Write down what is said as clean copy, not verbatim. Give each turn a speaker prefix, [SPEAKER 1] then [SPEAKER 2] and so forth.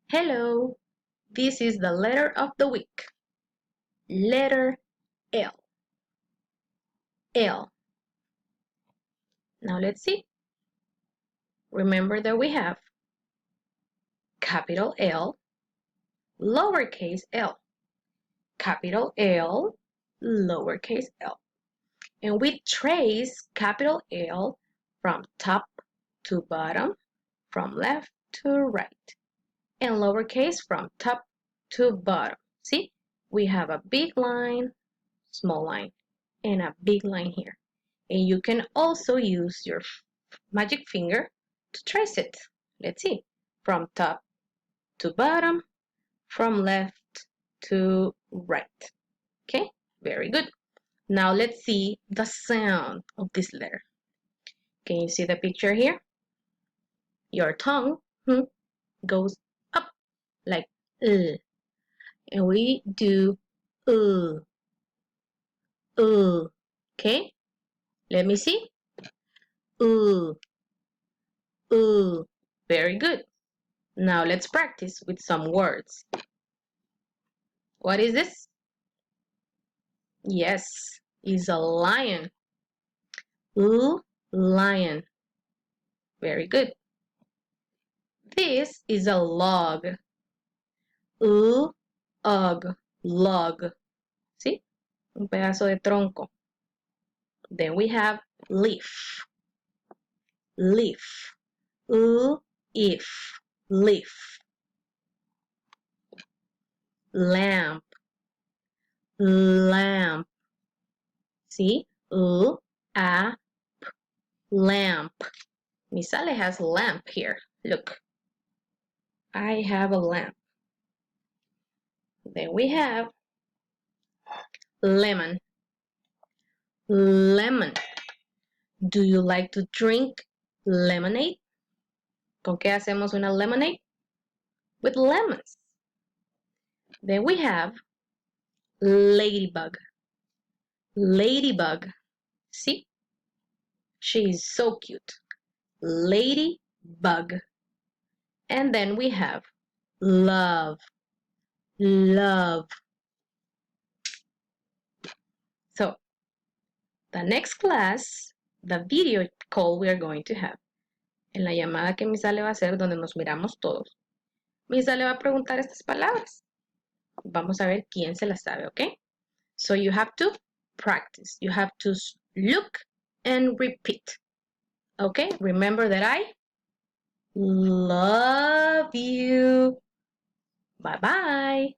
[SPEAKER 1] Hello, this is the letter of the week. Letter L. L. Now let's see. Remember that we have capital L, lowercase l, capital L, lowercase l. And we trace capital L from top to bottom, from left to right, and lowercase from top to bottom. See, we have a big line, small line, and a big line here. And you can also use your magic finger to trace it. Let's see, from top to bottom, from left to right. Okay, very good. Now let's see the sound of this letter. Can you see the picture here? Your tongue goes up like and we do okay? Let me see. Very good. Now let's practice with some words. What is this? Yes, is a lion. Lion. Very good. This is a log. Log. See? Un pedazo de tronco. Then we have leaf. Leaf. If. Leaf. Lamp. Lamp. See? Lamp. Miss Ale has lamp here. Look. I have a lamp. Then we have lemon. Lemon. Do you like to drink lemonade? ¿Con qué hacemos una lemonade? With lemons. Then we have ladybug. Ladybug. See? She is so cute. Ladybug. And then we have love. Love. So, the next class, the video call we are going to have, en la llamada que Miss Ale va a hacer, donde nos miramos todos, Miss Ale va a preguntar estas palabras. Vamos a ver quién se las sabe, ¿ok? So you have to practice. You have to look and repeat. Okay? Remember that I love you. Bye-bye.